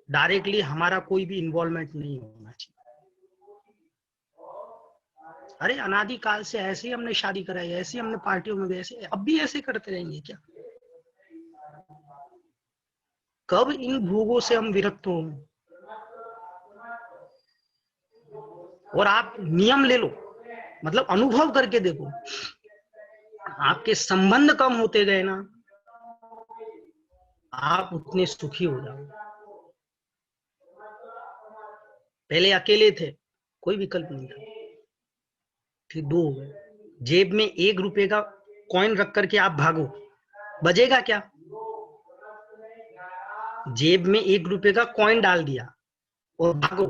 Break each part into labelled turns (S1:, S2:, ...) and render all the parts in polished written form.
S1: Directly हमारा कोई भी इन्वॉल्वमेंट नहीं होना चाहिए। अरे अनादि काल से ऐसे ही हमने शादी कराई, ऐसे ही हमने पार्टियों में भी ऐसे, अब भी ऐसे करते रहेंगे क्या? कब इन भोगों से हम विरक्त हों? और आप नियम ले लो, मतलब अनुभव करके देखो, आपके संबंध कम होते गए ना, आप उतने सुखी हो जाओ। पहले अकेले थे, कोई विकल्प नहीं था, फिर 2 हो गए, जेब में 1 रुपए का कॉइन रख करके आप भागो, बजेगा क्या? जेब में 1 रुपए का कॉइन डाल दिया और भागो,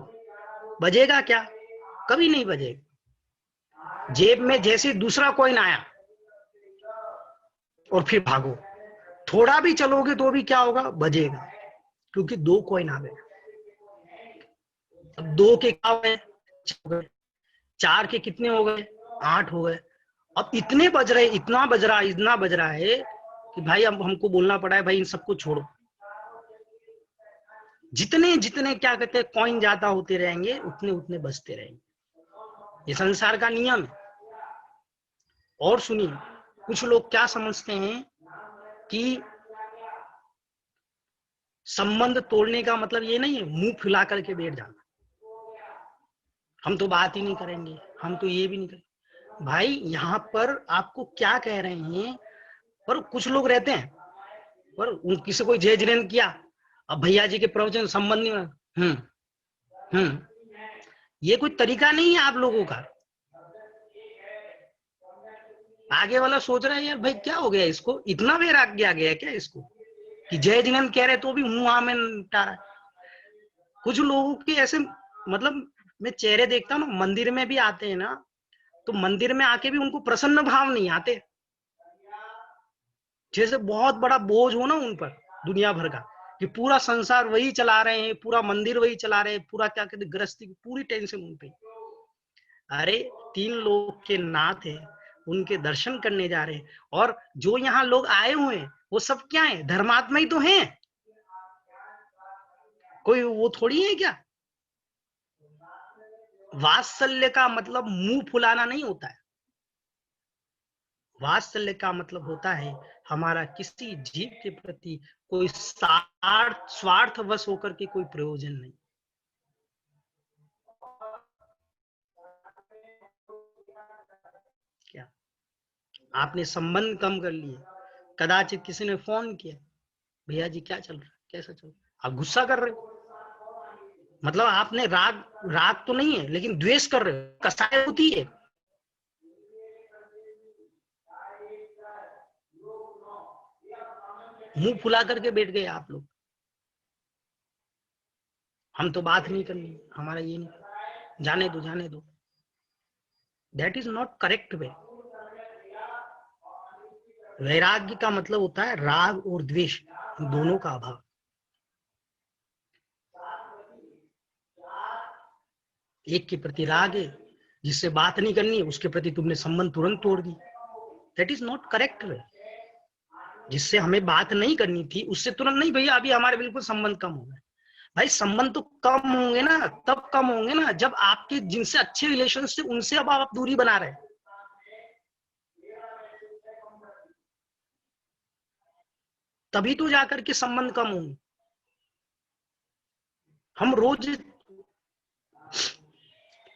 S1: बजेगा क्या? कभी नहीं बजेगा। जेब में जैसे दूसरा कॉइन आया और फिर भागो, थोड़ा भी चलोगे तो भी क्या होगा? बजेगा, क्योंकि 2 कॉइन आ गए। अब 2 के क्या हो गए? 4 के कितने हो गए? 8 हो गए। अब इतने बज रहे, इतना बज रहा, इतना बज रहा है कि भाई अब हमको बोलना पड़ा है, भाई इन सबको छोड़ो। जितने जितने क्या कहते हैं कॉइन ज्यादा होते रहेंगे, उतने उतने बचते रहेंगे। ये संसार का नियम है। और सुनिए, कुछ लोग क्या समझते हैं कि संबंध तोड़ने का मतलब ये नहीं है मुंह फुला करके बैठ जाना, हम तो बात ही नहीं करेंगे, हम तो ये भी नहीं करेंगे। भाई यहाँ पर आपको क्या कह रहे हैं? पर कुछ लोग रहते हैं, पर किसी को जय जिनेन्द्र किया, अब भैया जी के प्रवचन संबंध नहीं। हम्म, ये कोई तरीका नहीं है आप लोगों का। आगे वाला सोच रहा है यार भाई क्या हो गया इसको, इतना वैराग्य आ गया क्या इसको कि जय जिनेन्द्र कह रहे तो भी मुंह में निपटा रहा है। कुछ लोगों के ऐसे, मतलब मैं चेहरे देखता हूँ ना, मंदिर में भी आते हैं ना, तो मंदिर में आके भी उनको प्रसन्न भाव नहीं आते, जैसे बहुत बड़ा बोझ हो ना उन पर दुनिया भर का, कि पूरा संसार वही चला रहे हैं, पूरा मंदिर वही चला रहे हैं, पूरा क्या कहते हैं गृहस्थी की पूरी टेंशन उन पे। अरे 3 लोग के नाथ है, उनके दर्शन करने जा रहे हैं, और जो यहाँ लोग आए हुए हैं वो सब क्या है? धर्मात्मा ही तो हैं, कोई वो थोड़ी है क्या? वात्सल्य का मतलब मुंह फुलाना नहीं होता है। वात्सल्य का मतलब होता है हमारा किसी जीव के प्रति कोई स्वार्थवश होकर के कोई प्रयोजन नहीं। क्या आपने संबंध कम कर लिए? कदाचित किसी ने फोन किया, भैया जी क्या चल रहा है, कैसा चल रहा है, आप गुस्सा कर रहे हो, मतलब आपने राग, राग तो नहीं है लेकिन द्वेष कर रहे हो, कसाय होती है। मुंह फुला करके बैठ गए आप लोग, हम तो बात नहीं करनी, हमारा ये नहीं, जाने दो जाने दो। दैट इज नॉट करेक्ट वे। वैराग्य का मतलब होता है राग और द्वेष दोनों का अभाव। एक के प्रति राग है, जिससे बात नहीं करनी है उसके प्रति तुमने संबंध तुरंत तोड़ दी, that is not correct way. जिससे हमें बात नहीं करनी थी उससे तुरंत नहीं, भैया अभी हमारे बिल्कुल संबंध कम हो गए। भाई संबंध तो कम होंगे ना, तब कम होंगे ना जब आपके जिनसे अच्छे रिलेशन से उनसे अब आप दूरी बना रहे हैं, तभी तो जाकर के संबंध कम होंगे। हम रोज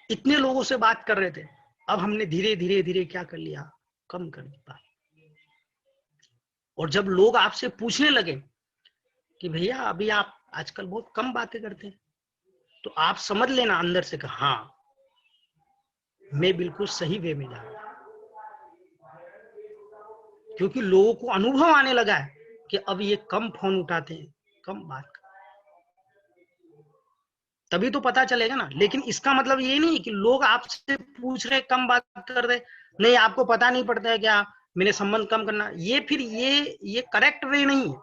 S1: इतने लोगों से बात कर रहे थे, अब हमने धीरे धीरे धीरे क्या कर लिया, कम कर दिया। और जब लोग आपसे पूछने लगे कि भैया अभी आप आजकल बहुत कम बातें करते हैं, तो आप समझ लेना अंदर से कि हाँ मैं बिल्कुल सही वे में जा रहा हूं, क्योंकि लोगों को अनुभव आने लगा है कि अब ये कम फोन उठाते हैं, कम बात करते, तभी तो पता चलेगा ना। लेकिन इसका मतलब ये नहीं कि लोग आपसे पूछ रहे कम बात कर रहे, नहीं आपको पता नहीं पड़ता है क्या मैंने संबंध कम करना, ये फिर ये करेक्ट वे नहीं है।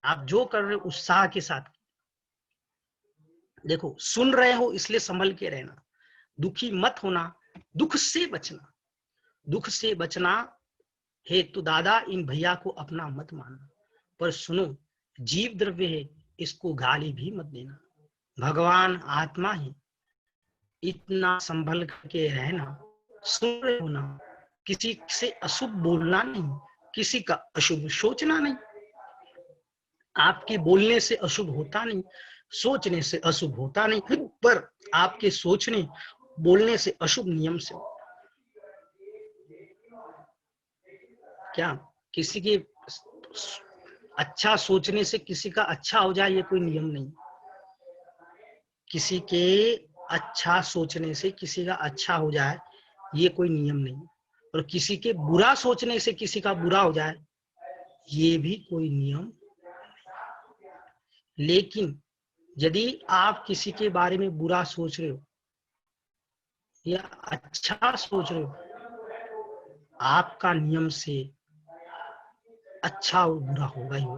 S1: आप जो कर रहे हो उत्साह के साथ देखो, सुन रहे हो इसलिए संभल के रहना, दुखी मत होना, दुख से बचना। दुख से बचना हे तो दादा इन भैया को अपना मत मानना, पर सुनो जीव द्रव्य है, इसको गाली भी मत देना। भगवान आत्मा है, इतना संभल के रहना। सुन रहे हो ना, किसी से अशुभ बोलना नहीं, किसी का अशुभ सोचना नहीं। आपके बोलने से अशुभ होता नहीं, सोचने से अशुभ होता नहीं, पर आपके सोचने बोलने से अशुभ नियम से। क्या किसी के अच्छा सोचने से किसी का अच्छा हो जाए, ये कोई नियम नहीं। किसी के अच्छा सोचने से किसी का अच्छा हो जाए, ये कोई नियम नहीं। और किसी के बुरा सोचने से किसी का बुरा हो जाए, ये भी कोई नियम। लेकिन यदि आप किसी के बारे में बुरा सोच रहे हो या अच्छा सोच रहे हो, आपका नियम से अच्छा और बुरा होगा ही हो।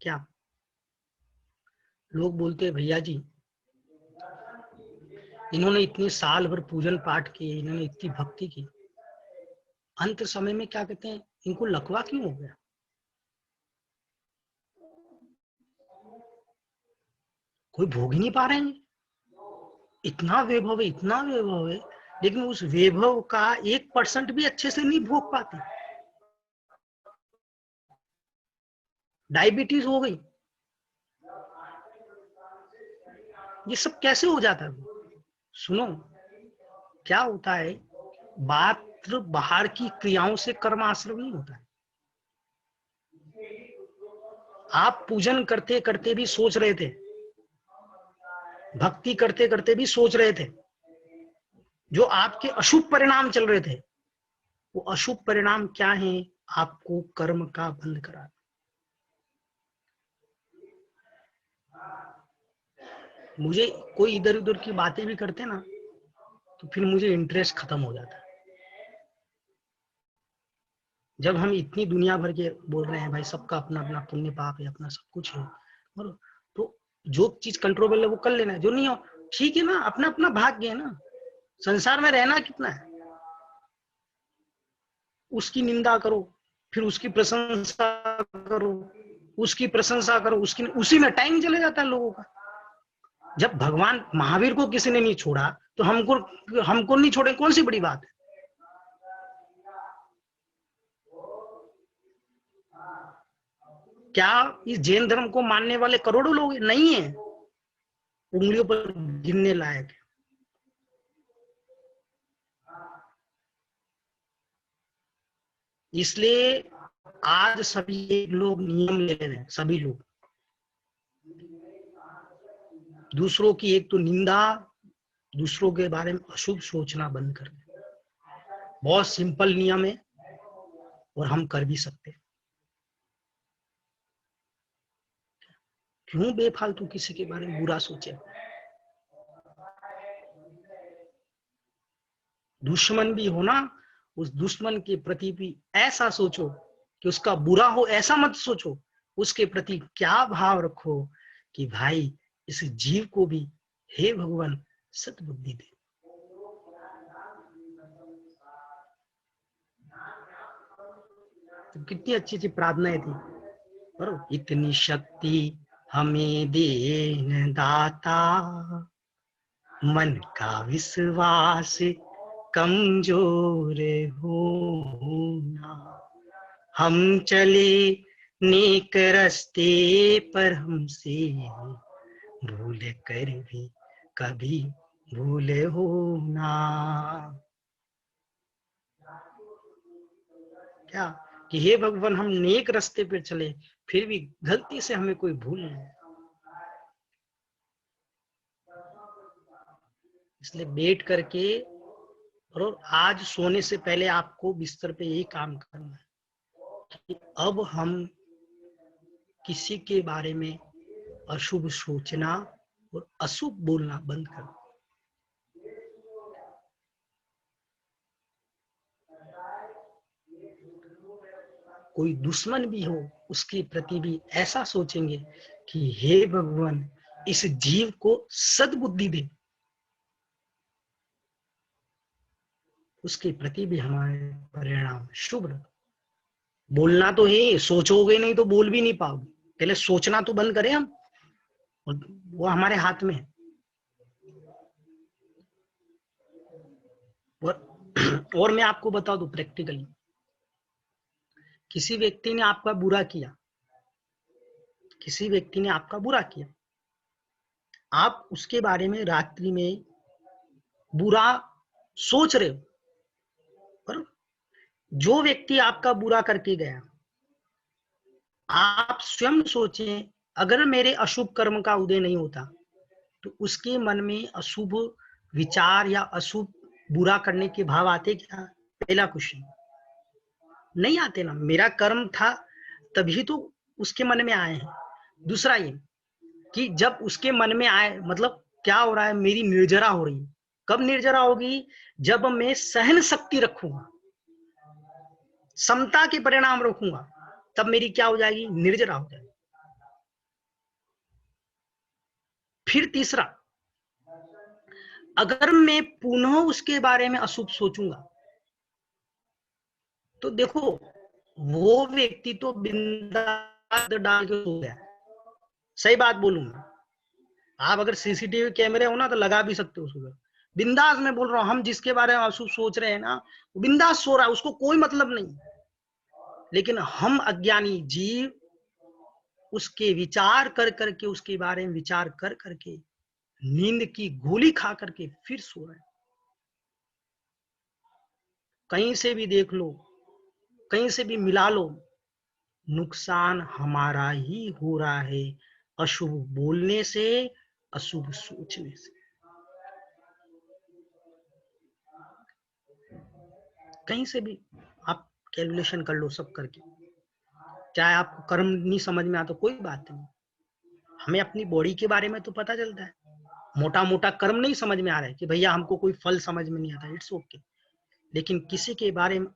S1: क्या लोग बोलते हैं भैया जी इन्होंने इतने साल भर पूजन पाठ किए, इन्होंने इतनी भक्ति की, अंत समय में क्या कहते हैं, इनको लकवा क्यों हो गया? कोई भोग ही नहीं पा रहे हैं। इतना वैभव है, इतना वैभव है, लेकिन उस वैभव का 1% भी अच्छे से नहीं भोग पाते। डायबिटीज हो गई, ये सब कैसे हो जाता है? सुनो, क्या होता है, मात्र बाहर की क्रियाओं से कर्म आश्रम नहीं होता है। आप पूजन करते करते भी सोच रहे थे, भक्ति करते करते भी सोच रहे थे, जो आपके अशुभ परिणाम चल रहे थे, वो अशुभ परिणाम क्या है? आपको कर्म का बंध करा। मुझे कोई इधर उधर की बातें भी करते ना, तो फिर मुझे इंटरेस्ट खत्म हो जाता है। जब हम इतनी दुनिया भर के बोल रहे हैं भाई सबका अपना अपना पुण्य पाप है, अपना सब कुछ है, और तो जो चीज कंट्रोलेबल है वो कर लेना है, जो नहीं हो ठीक है ना, अपना अपना भाग्य है ना। संसार में रहना कितना है? उसकी निंदा करो, फिर उसकी प्रशंसा करो, उसकी प्रशंसा करो, उसकी उसी में टाइम चले जाता है लोगों का। जब भगवान महावीर को किसी ने नहीं छोड़ा, तो हमको नहीं छोड़े, कौन सी बड़ी बात है? क्या इस जैन धर्म को मानने वाले करोड़ों लोग नहीं है? उंगलियों पर गिनने लायक है। इसलिए आज सभी लोग नियम ले रहे हैं, सभी लोग दूसरों की एक तो निंदा, दूसरों के बारे में अशुभ सोचना बंद कर दें। बहुत सिंपल नियम है और हम कर भी सकते हैं। क्यों बेफालतू किसी के बारे में बुरा सोचे? दुश्मन भी हो ना, उस दुश्मन के प्रति भी ऐसा सोचो कि उसका बुरा हो, ऐसा मत सोचो। उसके प्रति क्या भाव रखो कि भाई इस जीव को भी हे भगवान सद्बुद्धि दे। तो कितनी अच्छी अच्छी प्रार्थनाएं थी, और इतनी शक्ति हमें देन दाता, मन का विश्वास कमजोर होना, हम चले नेक रास्ते पर हमसे भूल कर भी कभी भूल होना। क्या कि हे भगवान हम नेक रास्ते पे चले, फिर भी गलती से हमें कोई भूल नहीं। इसलिए बैठ करके, और आज सोने से पहले आपको बिस्तर पे यही काम करना है कि अब हम किसी के बारे में अशुभ सोचना और अशुभ बोलना बंद कर। कोई दुश्मन भी हो उसके प्रति भी ऐसा सोचेंगे कि हे भगवान इस जीव को सद्बुद्धि दे। उसके प्रति भी हमारे परिणाम शुभ रहते। बोलना तो है, सोचोगे नहीं तो बोल भी नहीं पाओगे। पहले सोचना तो बंद करें हम, वो हमारे हाथ में है। और मैं आपको बता दूं प्रैक्टिकली, किसी व्यक्ति ने आपका बुरा किया, किसी व्यक्ति ने आपका बुरा किया, आप उसके बारे में रात्रि में बुरा सोच रहे हो, पर जो व्यक्ति आपका बुरा करके गया, आप स्वयं सोचें, अगर मेरे अशुभ कर्म का उदय नहीं होता तो उसके मन में अशुभ विचार या अशुभ बुरा करने के भाव आते क्या? पहला क्वेश्चन, नहीं आते ना। मेरा कर्म था तभी तो उसके मन में आए हैं। दूसरा ये कि जब उसके मन में आए, मतलब क्या हो रहा है, मेरी निर्जरा हो रही है। कब निर्जरा होगी? जब मैं सहन शक्ति रखूंगा, समता के परिणाम रखूंगा, तब मेरी क्या हो जाएगी? निर्जरा हो जाएगी। फिर तीसरा, अगर मैं पुनः उसके बारे में अशुभ सोचूंगा तो देखो, वो व्यक्ति तो बिंदास डाल के सो गया। सही बात बोलूं मैं, आप अगर सीसीटीवी कैमरे हो ना तो लगा भी सकते हो उसको। बिंदास मैं बोल रहा हूं, हम जिसके बारे में अशुभ सोच रहे हैं ना, वो बिंदास सो रहा है, उसको कोई मतलब नहीं। लेकिन हम अज्ञानी जीव उसके विचार कर करके, उसके बारे में विचार कर करके नींद की गोली खा करके फिर सो रहे हैं। कहीं से भी देख लो, कहीं से भी मिला लो, नुकसान हमारा ही हो रहा है, अशुभ बोलने से, अशुभ सोचने से। कहीं से भी आप कैलकुलेशन कर लो सब करके। चाहे आपको कर्म नहीं समझ में आता, कोई बात नहीं, हमें अपनी बॉडी के बारे में तो पता चलता है। मोटा मोटा कर्म नहीं समझ में आ रहा है कि भैया हमको कोई फल समझ में नहीं आता, इट्स ओके। लेकिन किसी के बारे में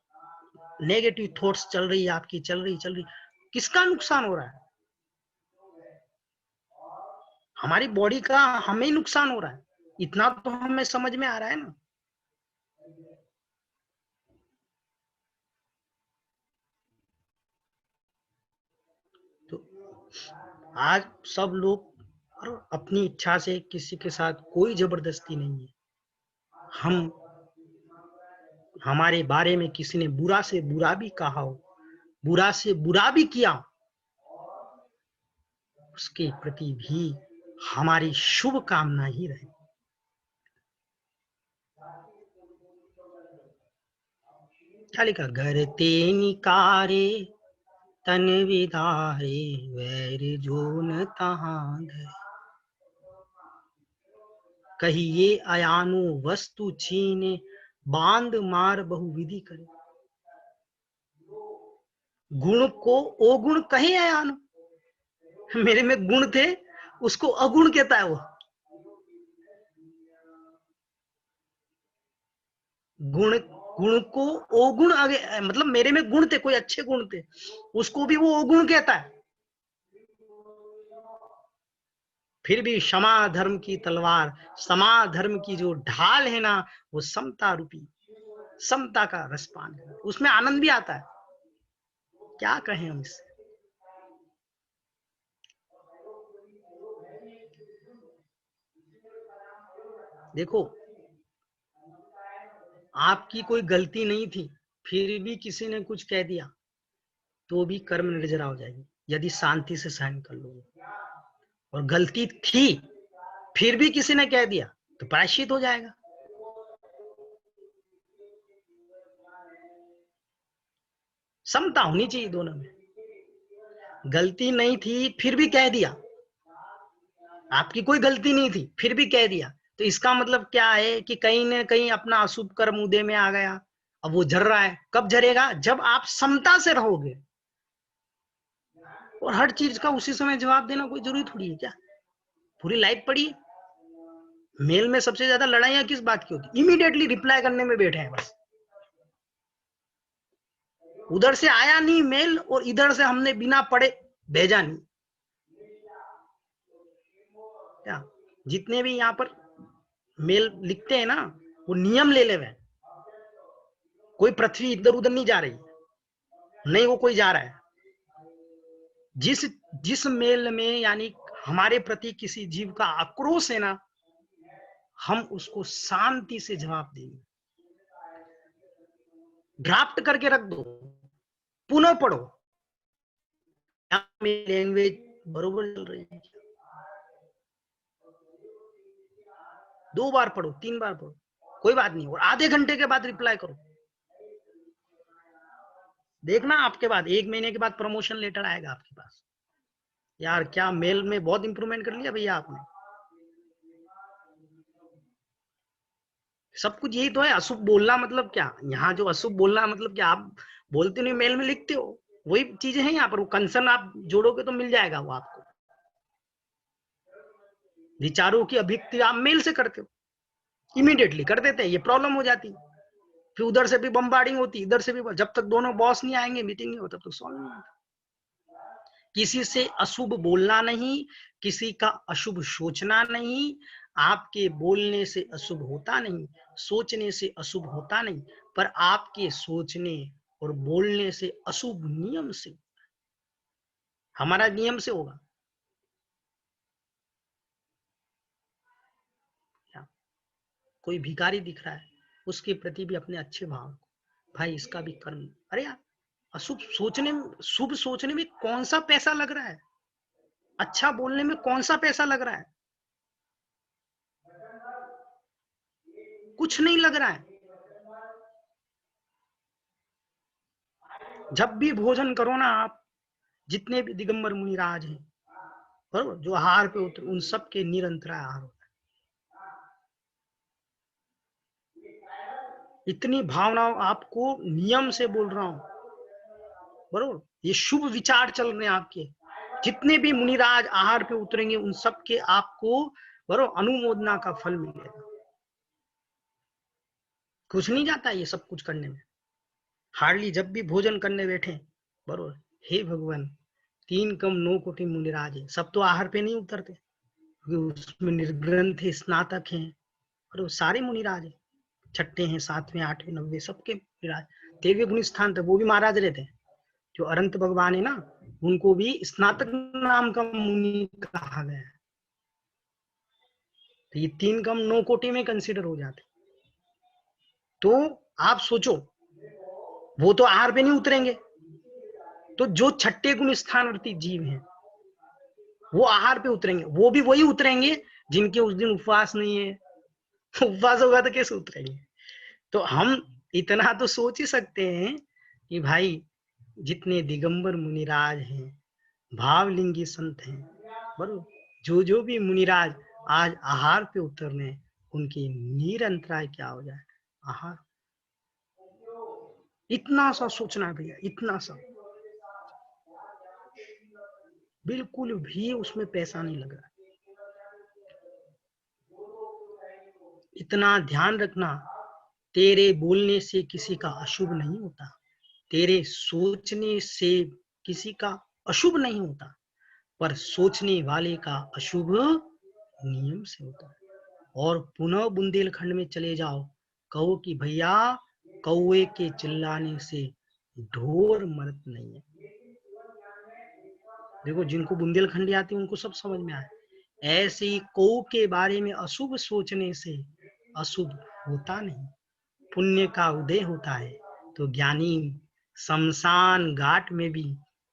S1: नेगेटिव थॉट्स चल रही है आपकी, चल रही, किसका नुकसान हो रहा है? हमारी बॉडी का हमें नुकसान हो रहा है, इतना तो हमें समझ में आ रहा है ना। तो आज सब लोग अपनी इच्छा से, किसी के साथ कोई जबरदस्ती नहीं है। हम, हमारे बारे में किसी ने बुरा से बुरा भी कहा हो, बुरा से बुरा भी किया, उसके प्रति भी हमारी शुभ कामना ही रहे। क्या लिखा? घर ते निकारे तन विदारे, वैर जो न तहां धरे। कहिए अयानो वस्तु छीने, बांध मार बहुविधि करे। गुण को अवगुण कहे अयानो, मेरे में गुण थे, उसको अगुण कहता है वो। गुण, गुण को अवगुण, मतलब मेरे में गुण थे, कोई अच्छे गुण थे, उसको भी वो अवगुण कहता है। फिर भी क्षमा धर्म की तलवार, समा धर्म की जो ढाल है ना, वो समता रूपी, समता का रसपान है, उसमें आनंद भी आता है। क्या कहें हम इससे? देखो, आपकी कोई गलती नहीं थी, फिर भी किसी ने कुछ कह दिया तो भी कर्म निर्जरा हो जाएगी, यदि शांति से सहन कर लोगे। और गलती थी फिर भी किसी ने कह दिया तो प्रायश्चित हो जाएगा। समता होनी चाहिए दोनों में। गलती नहीं थी फिर भी कह दिया, आपकी कोई गलती नहीं थी फिर भी कह दिया, तो इसका मतलब क्या है कि कहीं ना कहीं अपना अशुभ कर्म उदय में आ गया। अब वो झर रहा है, कब झरेगा? जब आप समता से रहोगे। और हर चीज का उसी समय जवाब देना कोई जरूरी थोड़ी है क्या? पूरी लाइफ पड़ी, मेल में सबसे ज्यादा लड़ाइयां किस बात की होती? इमीडिएटली रिप्लाई करने में बैठे हैं बस। उधर से आया नहीं मेल और इधर से हमने बिना पढ़े भेजा नहीं। क्या जितने भी यहाँ पर मेल लिखते हैं ना, वो नियम ले ले हुए, कोई पृथ्वी इधर उधर नहीं जा रही, नहीं वो कोई जा रहा है। जिस मेल में यानी हमारे प्रति किसी जीव का आक्रोश है ना, हम उसको शांति से जवाब देंगे। ड्राफ्ट करके रख दो, पुनः पढ़ो, लैंग्वेज बरोबर चल रही है, 2 बार पढ़ो, 3 बार पढ़ो, कोई बात नहीं, और आधे घंटे के बाद रिप्लाई करो। देखना आपके बाद 1 महीने के बाद प्रमोशन लेटर आएगा आपके पास। यार क्या मेल में बहुत इंप्रूवमेंट कर लिया भैया आपने। सब कुछ यही तो है। अशुभ बोलना मतलब क्या, यहाँ जो अशुभ बोलना मतलब क्या, आप बोलते नहीं, मेल में लिखते हो, वही चीजें हैं यहाँ पर। वो कंसर्न आप जोड़ोगे तो मिल जाएगा वो आपको। विचारों की अभिव्यक्ति आप मेल से करते हो, इमीडिएटली कर देते हैं, ये प्रॉब्लम हो जाती। फिर उधर से भी बम्बार्डिंग होती, इधर से भी, जब तक दोनों बॉस नहीं आएंगे मीटिंग नहीं होता, तब तक सॉल्व नहीं होता। किसी से अशुभ बोलना नहीं, किसी का अशुभ सोचना नहीं। आपके बोलने से अशुभ होता नहीं, सोचने से अशुभ होता नहीं, पर आपके सोचने और बोलने से अशुभ नियम से, हमारा नियम से होगा। कोई भिखारी दिख रहा है, उसके प्रति भी अपने अच्छे भाव, भाई इसका भी कर्म। अरे यार अशुभ सोचने में, शुभ सोचने में कौन सा पैसा लग रहा है, अच्छा बोलने में कौन सा पैसा लग रहा है, कुछ नहीं लग रहा है। जब भी भोजन करो ना आप, जितने भी दिगंबर मुनिराज हैं, बरोबर, जो आहार पे उतर, उन सब के निरंतर आहार होता है। इतनी भावनाओं आपको नियम से बोल रहा हूं, बरोबर, ये शुभ विचार चल रहे हैं आपके। जितने भी मुनिराज आहार पे उतरेंगे उन सब के आपको बरोबर अनुमोदना का फल मिलेगा। कुछ नहीं जाता ये सब कुछ करने में। हार्डली जब भी भोजन करने बैठे, बरोबर, हे भगवान 3 कम 9 कोटि मुनिराज है, सब तो आहार पे नहीं उतरते, उसमें निर्ग्रंथ है, स्नातक हैं, और वो सारे मुनिराज है, छठे हैं, 7वें 8वें 9वें सबके मुनिराज। 13वें गुण स्थान तक वो भी महाराज रहते हैं। जो अनंत भगवान है ना, उनको भी स्नातक नाम का मुनि कहा गया है। तो ये 3 कम 9 कोटि में कंसिडर हो जाते। तो आप सोचो, वो तो आहार पे नहीं उतरेंगे, तो जो छठे गुण स्थानवर्ती जीव हैं वो आहार पे उतरेंगे। वो भी वही उतरेंगे जिनके उस दिन उपवास नहीं है। उपवास होगा तो कैसे उतरेंगे। तो हम इतना तो सोच ही सकते हैं कि भाई जितने दिगंबर मुनिराज हैं, भावलिंगी संत हैं, बरोबर, जो भी मुनिराज आज आहार पे उतरने, उनकी निरंतराय क्या हो जाए, आहार। इतना सा सोचना भैया, इतना सा, बिल्कुल भी उसमें पैसा नहीं लग रहा। इतना ध्यान रखना, तेरे बोलने से किसी का अशुभ नहीं होता, तेरे सोचने से किसी का अशुभ नहीं होता, पर सोचने वाले का अशुभ नियम से होता है। और पुनः बुंदेलखंड में चले जाओ, कहो कि भैया कौए के चिल्लाने से ढोर मरत नहीं है। देखो जिनको बुंदेलखंडी आती है उनको सब समझ में आए। ऐसे ही कौ के बारे में अशुभ सोचने से अशुभ होता नहीं, पुण्य का उदय होता है। तो ज्ञानी शमशान घाट में भी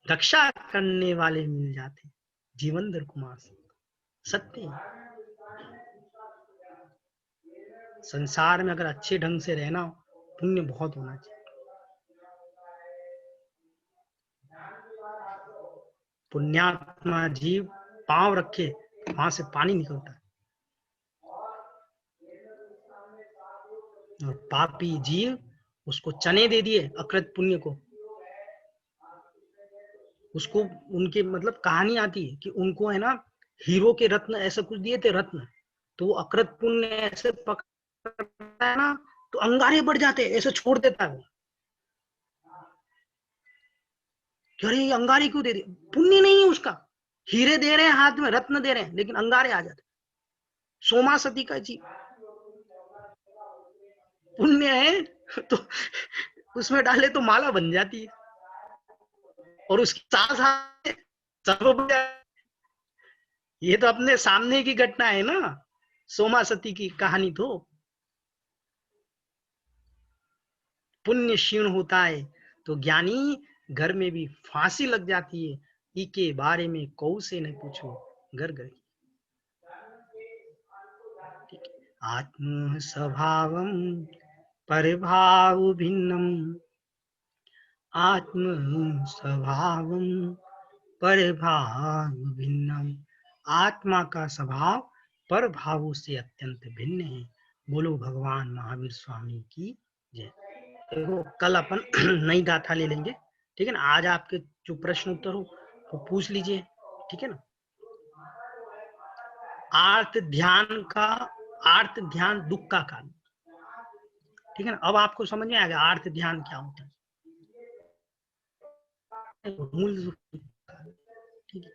S1: रक्षा करने वाले मिल जाते। जीवनधर कुमार सत्य। संसार में अगर अच्छे ढंग से रहना हो, पुण्य बहुत होना चाहिए। पुण्यात्मा जीव पांव रखे वहां से पानी निकलता है, और पापी जीव उसको चने दे दिए अकृत पुण्य को, उसको उनके मतलब कहानी आती है कि उनको है ना हीरो के रत्न ऐसा कुछ दिए थे रत्न, तो वो अकृत पुण्य ऐसे पकड़ता है ना तो अंगारे बढ़ जाते, ऐसे छोड़ देता है। अरे अंगारे क्यों दे दिए, पुण्य नहीं है उसका, हीरे दे रहे हैं हाथ में, रत्न दे रहे हैं, लेकिन अंगारे आ जाते। सोमा सती का जी पुण्य है तो उसमें डाले तो माला बन जाती है, और उसके साथ साथ सर्व, ये तो अपने सामने की घटना है ना, सोमा सती की कहानी। तो पुण्य क्षीण होता है तो ज्ञानी घर में भी फांसी लग जाती है, इके बारे में कौ से न पूछो घर घर। आत्म स्वभावम परिभाव भिन्नम, आत्म स्वभावम परिभाव भिन्नम। आत्मा का स्वभाव पर भावों से अत्यंत भिन्न है। बोलो भगवान महावीर स्वामी की जय। देखो कल अपन नई गाथा ले लेंगे, ठीक है ना। आज आपके जो प्रश्न उत्तर हो वो पूछ लीजिए, ठीक है ना। आर्त ध्यान का, आर्त ध्यान दुख का कारण, ठीक है ना। अब आपको समझ में आ गया आर्त ध्यान क्या होता है, मूल, ठीक है।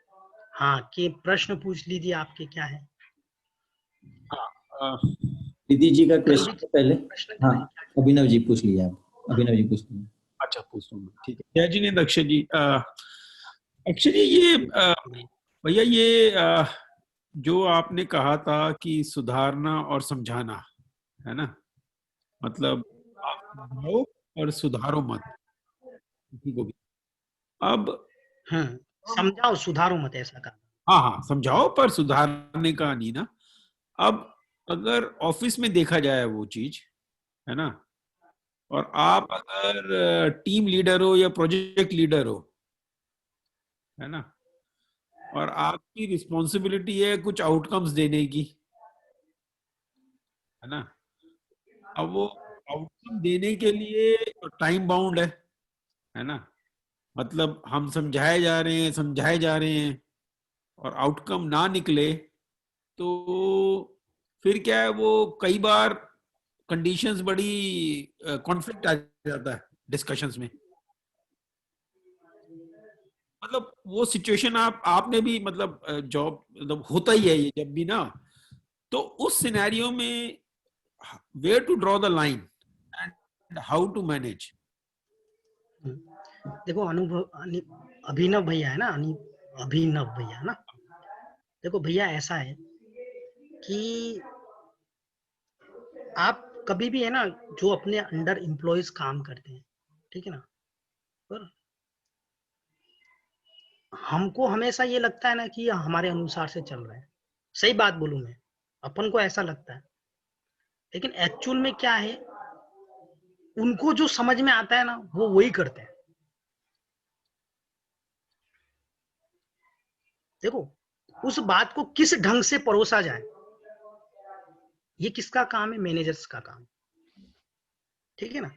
S1: हाँ, के प्रश्न पूछ लीजिए, आपके क्या है।
S2: हाँ, दीदी जी का क्वेश्चन से पहले, हाँ अभिनव जी पूछ लिया, आप अभिनव जी पूछ लिया।
S3: अच्छा पूछ लूँ, ठीक है। जय जिनेंद्र अक्षय जी। अक्षय जी, ये भैया ये जो आपने कहा था कि सुधारना और समझाना, है ना, मतलब आप समझाओ और सुधारो मत किसी को भी। अब
S1: समझाओ सुधारो मत, ऐसा का।
S3: हाँ हाँ, समझाओ पर सुधारने का नहीं ना। अब अगर ऑफिस में देखा जाए वो चीज, है ना, और आप अगर टीम लीडर हो या प्रोजेक्ट लीडर हो, है ना, और आपकी रिस्पॉन्सिबिलिटी है कुछ आउटकम्स देने की, है ना। अब वो आउटकम देने के लिए टाइम बाउंड है ना। मतलब हम समझाए जा रहे हैं, समझाए जा रहे हैं, और आउटकम ना निकले तो फिर क्या है, वो कई बार कंडीशंस बड़ी कॉन्फ्लिक्ट आ जाता है डिस्कशंस में। मतलब वो सिचुएशन आपने भी, मतलब जॉब, मतलब होता ही है ये जब भी ना। तो उस सिनेरियो में where to draw the line and how to manage.
S1: देखो अभिनव भैया है ना, अभिनव भैया ना, देखो भैया ऐसा है कि आप कभी भी है ना, जो अपने अंडर एम्प्लॉयज काम करते हैं, ठीक है ना, पर हमको हमेशा ये लगता है ना कि हमारे अनुसार से चल रहे हैं। सही बात बोलूं मैं, अपन को ऐसा लगता है, लेकिन एक्चुअल में क्या है, उनको जो समझ में आता है ना वो वही करते हैं। देखो उस बात को किस ढंग से परोसा जाए, ये किसका काम है, मैनेजर्स का काम, ठीक है ना।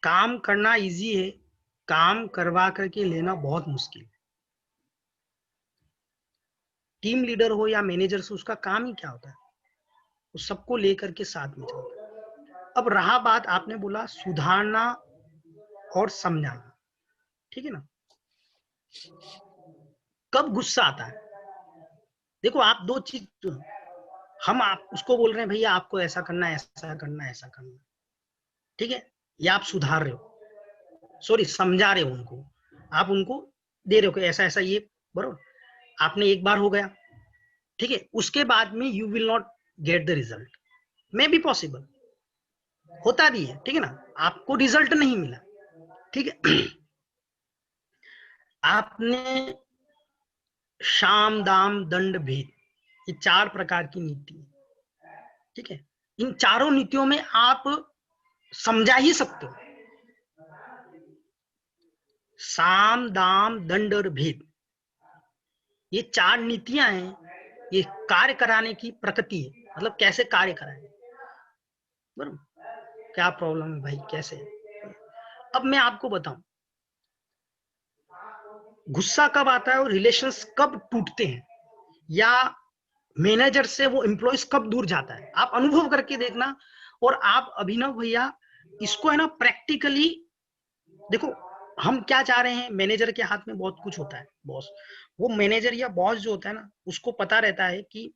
S1: काम करना इजी है, काम करवा करके लेना बहुत मुश्किल है। टीम लीडर हो या मैनेजर हो, उसका काम ही क्या होता है, वो सबको लेकर के साथ में चलता है। अब रहा बात, आपने बोला सुधारना और समझाना, ठीक है ना। कब गुस्सा आता है, देखो आप दो चीज, हम आप उसको बोल रहे हैं भैया आपको ऐसा करना है, ऐसा करना है, ऐसा करना है, ठीक है, या आप सुधार रहे हो, सॉरी समझा रहे हो उनको, आप उनको दे रहे हो कि ऐसा ऐसा ये, बरोबर। आपने एक बार हो गया, ठीक है, उसके बाद में you will not get the result, may be possible, होता भी है, ठीक है ना, आपको रिजल्ट नहीं मिला, ठीक है। आपने शाम दाम दंड भेद, ये 4 प्रकार की नीति है, ठीक है। इन चारों नीतियों में आप समझा ही सकते हो, साम दाम दंड और भेद, ये 4 नीतियां हैं, ये कार्य कराने की प्रकृति है, मतलब कैसे कार्य कराएं, बराबर। क्या प्रॉब्लम है भाई, कैसे। अब मैं आपको बताऊं, गुस्सा कब आता है और रिलेशंस कब टूटते हैं, या मैनेजर से वो एम्प्लॉयज कब दूर जाता है, आप अनुभव करके देखना। और आप अभिनव भैया इसको है ना प्रैक्टिकली देखो, हम क्या चाह रहे हैं, मैनेजर के हाथ में बहुत कुछ होता है, बॉस, वो मैनेजर या बॉस जो होता है ना, उसको पता रहता है कि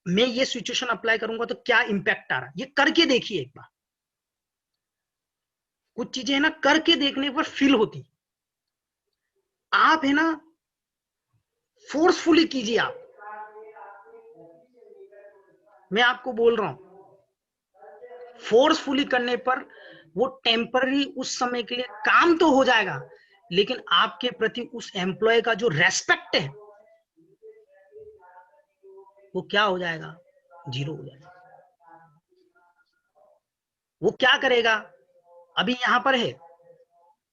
S1: मैं ये सिचुएशन अप्लाई करूंगा तो क्या इंपैक्ट आ रहा है, ये करके देखिए एक बार। कुछ चीजें है ना करके देखने पर फील होती। आप है ना फोर्सफुली कीजिए। आप, मैं आपको बोल रहा हूं, फोर्सफुली करने पर वो टेम्पररी उस समय के लिए काम तो हो जाएगा, लेकिन आपके प्रति उस एम्प्लॉय का जो रेस्पेक्ट है वो क्या हो जाएगा, जीरो हो जाएगा। वो क्या करेगा, अभी यहां पर है,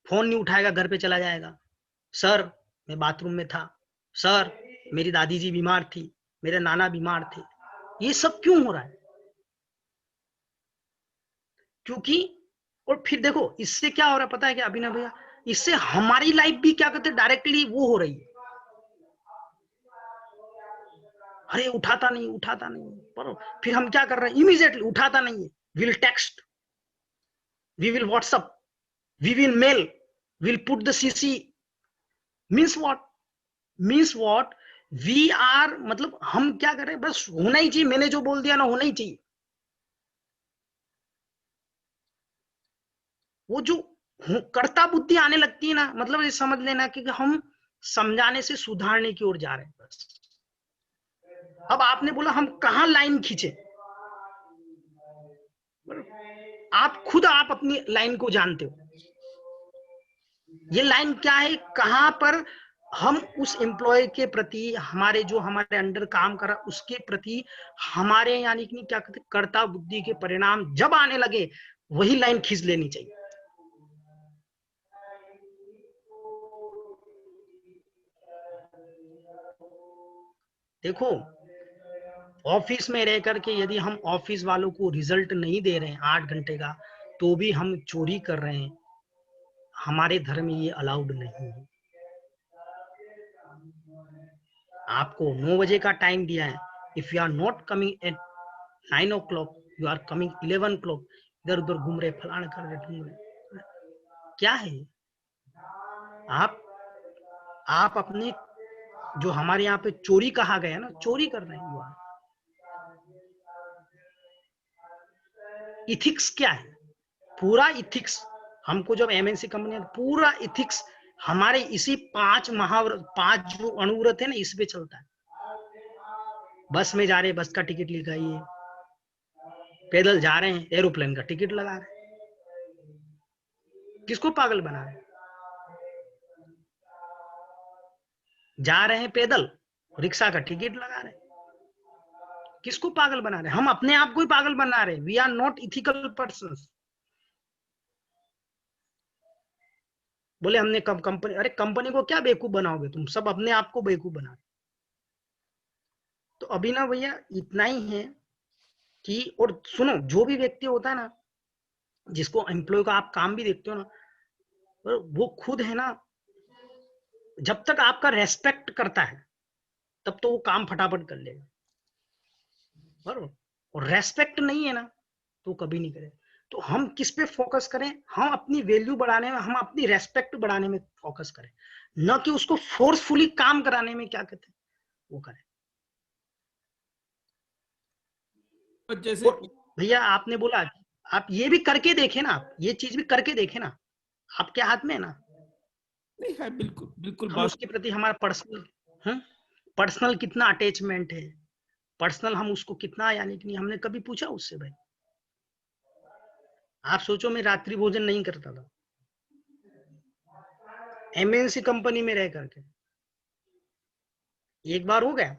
S1: फोन नहीं उठाएगा, घर पे चला जाएगा, सर मैं बाथरूम में था, सर मेरी दादी जी बीमार थी, मेरे नाना बीमार थे। ये सब क्यों हो रहा है? क्योंकि, और फिर देखो इससे क्या हो रहा है पता है क्या अभिनव भैया, इससे हमारी लाइफ भी क्या कहते हैं डायरेक्टली वो हो रही है। अरे उठाता नहीं, पर फिर हम क्या कर रहे हैं, इमीडिएटली उठाता नहीं है, will text, we will WhatsApp, we will mail, will put the CC. Means what, we are, मतलब हम क्या कर रहे हैं, बस होना ही चाहिए, मैंने जो बोल दिया ना होना ही चाहिए। वो जो कर्ता बुद्धि आने लगती है ना, मतलब ये समझ लेना कि हम समझाने से सुधारने की ओर जा रहे हैं बस। अब आपने बोला हम कहां लाइन खींचे, आप खुद आप अपनी लाइन को जानते हो, ये लाइन क्या है, कहां पर हम उस एम्प्लॉय के प्रति, हमारे जो हमारे अंडर काम कर रहा उसके प्रति हमारे यानी कि क्या कहते कर्ता बुद्धि के परिणाम जब आने लगे, वही लाइन खींच लेनी चाहिए। देखो ऑफिस में रह करके यदि हम ऑफिस वालों को रिजल्ट नहीं दे रहे हैं 8 घंटे का, तो भी हम चोरी कर रहे हैं, हमारे धर्म में ये अलाउड नहीं है। आपको 9 बजे का टाइम दिया है, if you are not coming at 9 o'clock, you are coming 11 o'clock, इधर उधर घूम रहे, फलान कर रहे, ढूंढ रहे, क्या है? आप अपने जो हमारे यहाँ पे चोरी कहा गया ना, चोरी कर रहे हैं। इथिक्स क्या है, पूरा इथिक्स हमको जब एमएनसी कंपनी, पूरा इथिक्स हमारे इसी 5 5 जो अणुव्रत है ना, इस पे चलता है। बस में जा रहे, बस का टिकट लगाइए, पैदल जा रहे हैं, एरोप्लेन का टिकट लगा रहे हैं। किसको पागल बना रहे हैं? जा रहे हैं पैदल, रिक्शा का टिकट लगा रहे हैं, किसको पागल बना रहे हैं? हम अपने आप को ही पागल बना रहे हैं। We are not ethical persons. बोले हमने कंपनी, अरे कंपनी को क्या बेवकूफ बनाओगे तुम, सब अपने आप को बेवकूफ बना रहे। तो अभी ना भैया इतना ही है कि, और सुनो, जो भी व्यक्ति होता है ना, जिसको एम्प्लॉय का आप काम भी देखते हो ना, वो खुद है ना, जब तक आपका रेस्पेक्ट करता है तब तो वो काम फटाफट कर लेगा, बरोबर। और रेस्पेक्ट नहीं है ना तो कभी नहीं करे। तो हम किस पे फोकस करें, हम अपनी वैल्यू बढ़ाने में, हम अपनी रेस्पेक्ट बढ़ाने में फोकस करें, न कि उसको फोर्सफुली काम कराने में क्या कहते हैं वो करें।
S3: जैसे
S1: भैया आपने बोला आप ये भी करके देखे ना, आप ये चीज भी करके देखे ना, आपके हाथ में है ना।
S3: नहीं है, बिल्कुल बिल्कुल
S1: हम
S3: बात।
S1: उसके प्रति हमारा पर्सनल कितना अटैचमेंट है, पर्सनल हम उसको कितना, यानी कि हमने कभी पूछा उससे भाई? आप सोचो मैं रात्रि भोजन नहीं करता था एमएनसी कंपनी में रह करके, एक बार हो गया,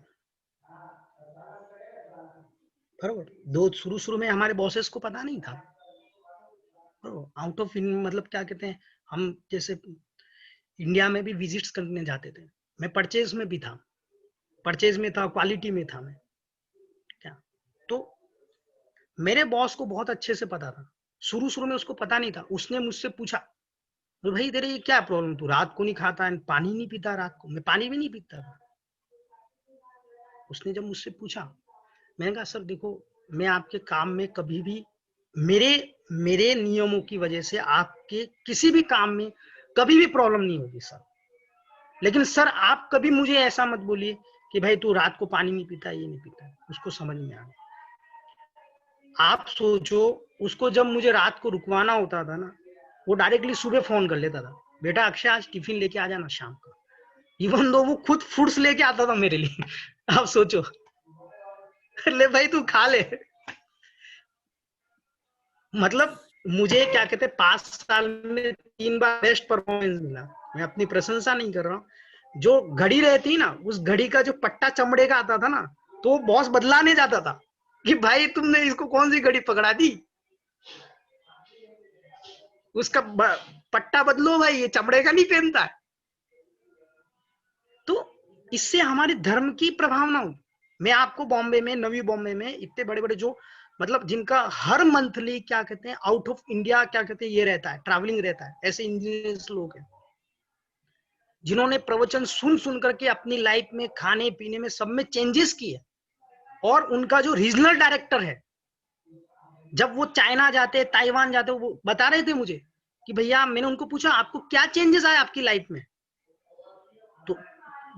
S1: बरोबर। दो शुरू में हमारे बॉसेस को पता नहीं था, आउट ऑफ मतलब क्या कहते हैं, हम जैसे इंडिया में भी विजिट्स करने जाते थे, मैं परचेज में भी था, परचेज में था, क्वालिटी में था मैं, क्या, तो मेरे बॉस को बहुत अच्छे से पता था। शुरू में उसको पता नहीं था, उसने मुझसे पूछा, तो भाई तेरे ये क्या प्रॉब्लम, तू रात को नहीं खाता, पानी नहीं पीता रात को? मैं पानी भी नहीं पीता था। उसने जब मुझसे पूछा, मैंने कहा सर देखो, मैं आपके काम में कभी भी, मेरे नियमों की वजह से आपके किसी भी काम में कभी भी प्रॉब्लम नहीं होगी सर, लेकिन सर आप कभी मुझे ऐसा मत बोलिए कि भाई तू रात को पानी नहीं पीता, ये नहीं पीता। उसको समझ में आ गया। आप सोचो, उसको जब मुझे रात को रुकवाना होता था ना, वो डायरेक्टली सुबह फोन कर लेता था, बेटा अक्षय आज टिफिन लेके आ जाना शाम को, इवन दो वो खुद फ्रूट्स लेके आता था मेरे लिए। आप सोचो, ले भाई तू खा ले। मतलब मुझे क्या कहते हैं 5 साल में 3 बार बेस्ट परफॉर्मेंस मिला। मैं अपनी प्रशंसा नहीं कर रहा हूँ। जो घड़ी रहती ना, उस घड़ी का जो पट्टा चमड़े का आता था ना, तो बॉस बदलाने जाता था कि भाई तुमने इसको कौन सी घड़ी पकड़ा दी, उसका पट्टा बदलो भाई, ये चमड़े का नहीं पहनता है। तो इससे हमारे धर्म की प्रभावना हुई। मैं आपको बॉम्बे में, नवी बॉम्बे में इतने बड़े बड़े जो मतलब जिनका हर मंथली क्या कहते हैं आउट ऑफ इंडिया क्या कहते हैं ये रहता है, ट्रैवलिंग रहता है, ऐसे इंजीनियर्स लोग हैं जिन्होंने प्रवचन सुन सुन करके अपनी लाइफ में खाने पीने में सब में चेंजेस किए। और उनका जो रीजनल डायरेक्टर है, जब वो चाइना जाते, ताइवान जाते, वो बता रहे थे मुझे कि भैया, मैंने उनको पूछा आपको क्या चेंजेस आए आपकी लाइफ में, तो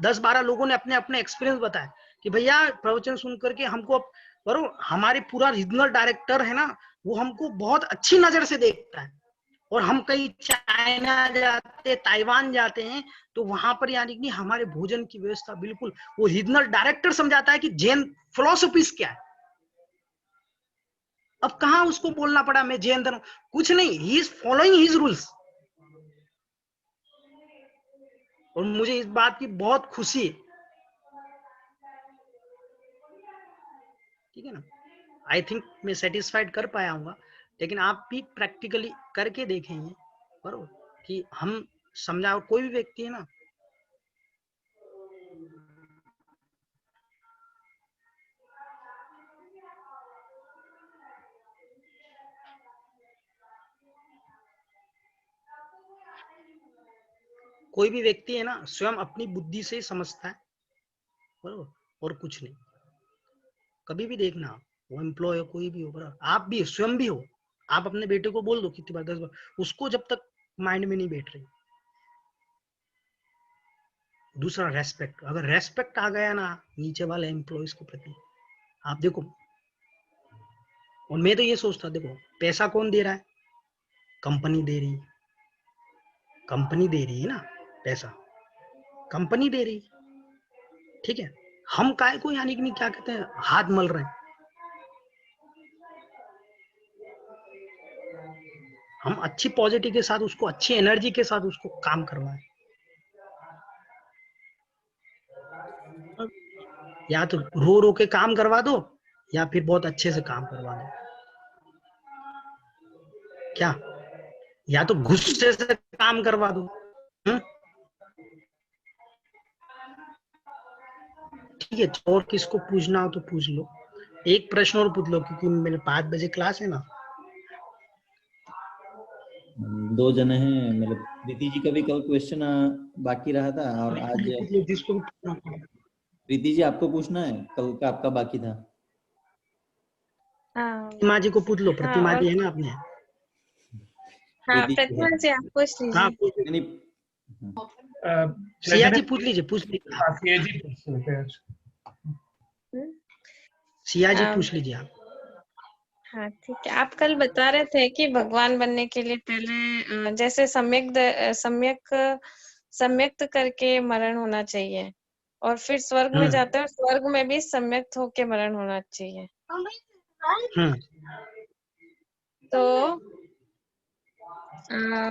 S1: 10-12 लोगों ने अपने अपने एक्सपीरियंस बताया कि भैया प्रवचन सुन करके हमको, और हमारे पूरा रीजनल डायरेक्टर है ना, वो हमको बहुत अच्छी नजर से देखता है। और हम कहीं चाइना जाते, ताइवान जाते हैं, तो वहां पर यानी कि हमारे भोजन की व्यवस्था बिल्कुल, वो रीजनल डायरेक्टर समझाता है कि जैन फिलोसफीज क्या है। अब कहां उसको बोलना पड़ा मैं जैन धर्म, कुछ नहीं, he is following his rules. और मुझे इस बात की बहुत खुशी है, ठीक है ना। आई थिंक मैं सेटिस्फाइड कर पाया हूँ, लेकिन आप भी प्रैक्टिकली करके देखेंगे बरोबर कि हम समझा। और कोई भी व्यक्ति है ना, कोई भी व्यक्ति है ना स्वयं अपनी बुद्धि से समझता है बरोबर, और कुछ नहीं। कभी भी देखना, वो एम्प्लॉय हो, कोई भी हो बराबर, आप भी स्वयं भी हो, आप अपने बेटे को बोल दो कितनी बार, 10 बार, उसको जब तक माइंड में नहीं बैठ रही। दूसरा रेस्पेक्ट, अगर रेस्पेक्ट आ गया ना नीचे वाले एम्प्लॉयज के प्रति, आप देखो। और मैं तो ये सोचता, देखो पैसा कौन दे रहा है, कंपनी दे रही है, कंपनी दे रही है ना पैसा, कंपनी दे रही, ठीक है। हम काय को यानी कि नहीं क्या कहते हैं हाथ मल रहे हैं, हम अच्छी पॉजिटिव के साथ उसको, अच्छी एनर्जी के साथ उसको काम करवाएं। या तो रो रो के काम करवा दो, या फिर बहुत अच्छे से काम करवा दो। क्या, या तो गुस्से से काम करवा दो। ठीक है, और किसको पूछना हो तो पूछ लो, एक प्रश्न और पूछ लो, क्योंकि मेरे 5 बजे क्लास है ना।
S2: 2 जने हैं, मतलब प्रीति जी का भी कल क्वेश्चन बाकी रहा था, और आज
S1: जिसको
S2: प्रीति जी आपको पूछना है, कल का आपका बाकी था।
S1: प्रतिमा जी को पूछ लो, प्रतिमा जी है ना अपने।
S4: हाँ, प्रतिमा जी आप पूछ लीजिए।
S1: सिया जी पूछ लीजिए, पूछ लीजिए।
S5: सिया जी पूछ लेते हैं।
S1: सिया जी पूछ लीजिए आप।
S4: हाँ ठीक है, आप कल बता रहे थे कि भगवान बनने के लिए पहले जैसे सम्यक्त करके मरण होना चाहिए, और फिर स्वर्ग में जाते हैं, स्वर्ग में भी सम्यक्त होके मरण होना चाहिए। तो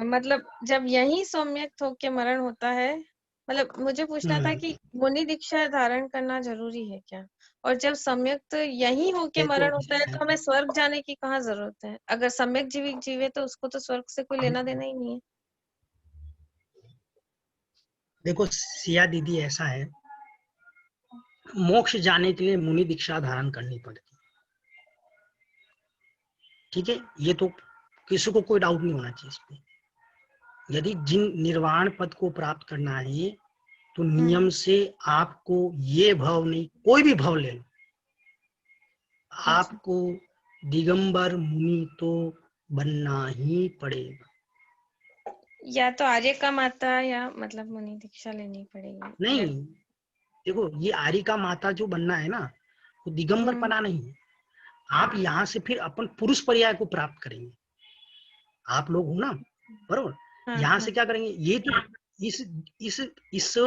S4: मतलब जब यही सम्यक्त होके मरण होता है, मतलब मुझे पूछना था कि मुनि दीक्षा धारण करना जरूरी है क्या? और जब सम्यक्त यही होके मरण होता है, तो हमें स्वर्ग जाने की कहाँ जरूरत है? अगर सम्यक जीवे तो उसको तो स्वर्ग से कोई लेना देना ही नहीं है।
S1: देखो सिया दीदी, ऐसा है, मोक्ष जाने के लिए मुनि दीक्षा धारण करनी पड़ती, ठीक है। ये तो किसी को कोई डाउट नहीं होना चाहिए इस पे। यदि जिन निर्वाण पद को प्राप्त करना है, तो नियम से आपको ये भव नहीं, कोई भी भव ले लो, आपको दिगंबर मुनि तो बनना ही पड़ेगा।
S4: या तो आर्य का माता, या मतलब मुनि दीक्षा लेनी पड़ेगी।
S1: नहीं, देखो ये आर्य का माता जो बनना है ना, वो दिगंबर पना नहीं है। आप यहाँ से फिर अपन पुरुष पर्याय को प्राप्त करेंगे। आप लोग हो ना, बरोबर।
S4: हाँ,
S1: यहाँ से
S4: हाँ,
S1: क्या करेंगे, ये जो इस इस इस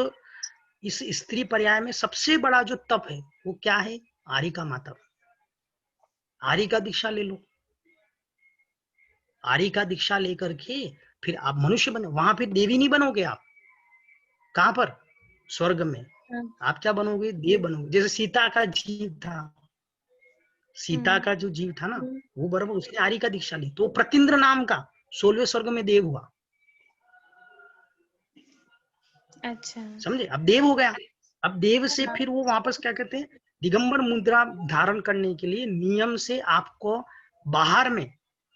S1: इस स्त्री पर्याय में सबसे बड़ा जो तप है वो क्या है, आर्य का मातव। आर्य का दीक्षा ले लो, आर्य का दीक्षा लेकर के फिर आप मनुष्य बनो, वहां फिर देवी नहीं बनोगे आप। कहां पर, स्वर्ग में।
S4: हाँ,
S1: आप क्या बनोगे, देव बनोगे। जैसे सीता का जीव था, सीता का जो जीव था ना, वो बराबर उसने आर्य का दीक्षा ली तो प्रतीन्द्र नाम का 16वें स्वर्ग में देव हुआ।
S4: अच्छा,
S1: समझे, अब देव हो गया। अब देव से
S4: हाँ,
S1: फिर वो वापस क्या कहते हैं, दिगंबर मुद्रा धारण करने के लिए नियम से आपको बाहर में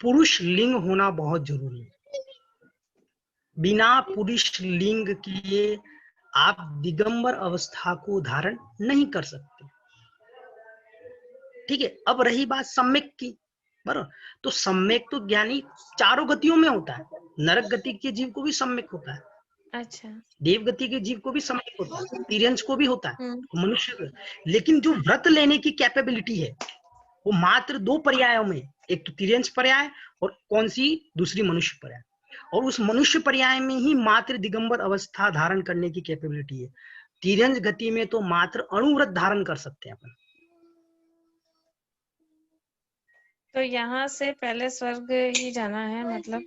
S1: पुरुष लिंग होना बहुत जरूरी है। बिना पुरुष लिंग के आप दिगंबर अवस्था को धारण नहीं कर सकते। ठीक है, अब रही बात सम्यक की, बराबर। तो सम्यक तो ज्ञानी चारों गतियों में होता है। नरक गति के जीव को भी सम्यक होता है,
S4: अच्छा,
S1: देव गति के जीव को भी सम्यक होता है, तिर्यंश को भी होता है, मनुष्य को। लेकिन जो व्रत लेने की कैपेबिलिटी है वो मात्र दो पर्यायों में, एक तो तिर्यंश पर्याय और कौन सी दूसरी, मनुष्य पर्याय। और उस मनुष्य पर्याय में ही मात्र दिगंबर अवस्था धारण करने की कैपेबिलिटी है। तिर्यंश गति में तो मात्र अणुव्रत धारण कर सकते हैं अपन।
S4: तो यहाँ से पहले स्वर्ग ही जाना है, मतलब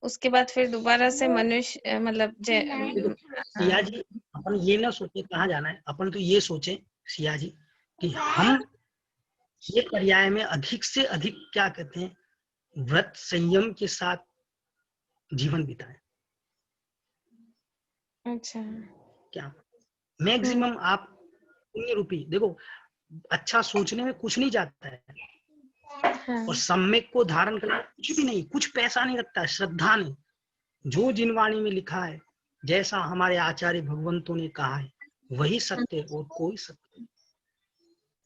S4: उसके बाद फिर दोबारा से मनुष्य, मतलब
S1: देखो सिया जी, अपन ये ना सोचे कहाँ जाना है, अपन तो ये सोचे सिया जी कि हम ये पर्याय में अधिक से अधिक क्या कहते हैं, व्रत संयम के साथ जीवन बिताएं।
S4: अच्छा,
S1: क्या मैक्सिमम आप पुण्य रूपी, देखो अच्छा सोचने में कुछ नहीं जाता है,
S4: हाँ,
S1: और सम्यक को धारण करना कुछ भी नहीं, कुछ पैसा नहीं लगता है, श्रद्धा नहीं। जो जिनवाणी में लिखा है, जैसा हमारे आचार्य भगवंतों ने कहा है, वही सत्य है और कोई सत्य नहीं।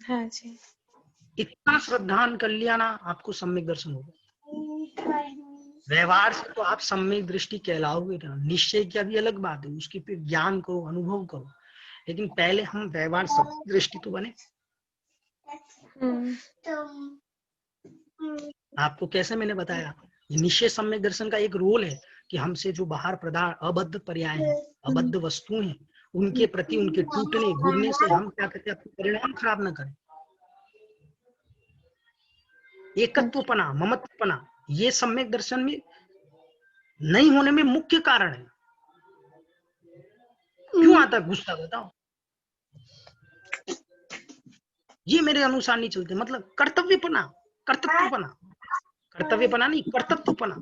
S4: हाँ जी,
S1: इतना श्रद्धान कर लिया ना, आपको सम्यक दर्शन होगा। व्यवहार से तो आप सम्यक दृष्टि कहलाओगे ना, निश्चय की अभी अलग बात है, उसकी फिर ज्ञान करो, अनुभव करो। लेकिन पहले हम व्यवहार सम्यक दृष्टि तो बने। आपको कैसे मैंने बताया, निश्चय सम्यक दर्शन का एक रोल है कि हमसे जो बाहर पदार्थ अबद्ध पर्याय हैं, अबद्ध वस्तुएं हैं, उनके प्रति उनके टूटने गिरने से हम क्या कहते हैं, अपने परिणाम खराब ना करें। एकत्वपना, ममत्वपना, ये सम्यक दर्शन में नहीं होने में मुख्य कारण है। क्यों आता है गुस्सा, बताओ। ये मेरे अनुसार नहीं चलते, मतलब कर्तव्यपना, कर्तव्यपना, कर्तव्यपना नहीं, कर्तव्यपना।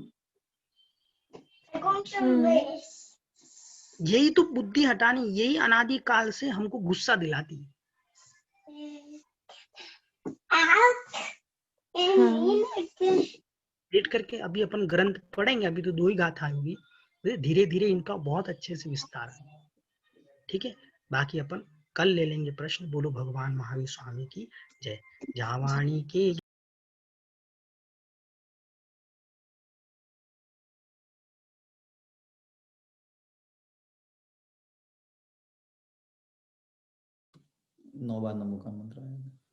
S1: यही तो बुद्धि हटानी, यही अनादि काल से हमको गुस्सा दिलाती है। लेट करके अभी अपन ग्रंथ पढ़ेंगे, अभी तो 2 ही गाथा होगी, धीरे धीरे इनका बहुत अच्छे से विस्तार है। ठीक है, बाकी अपन कल ले लेंगे प्रश्न। बोलो भगवान महावीर स्वामी की जय। जावाणी के
S2: 9 बार नमो का मंत्र है।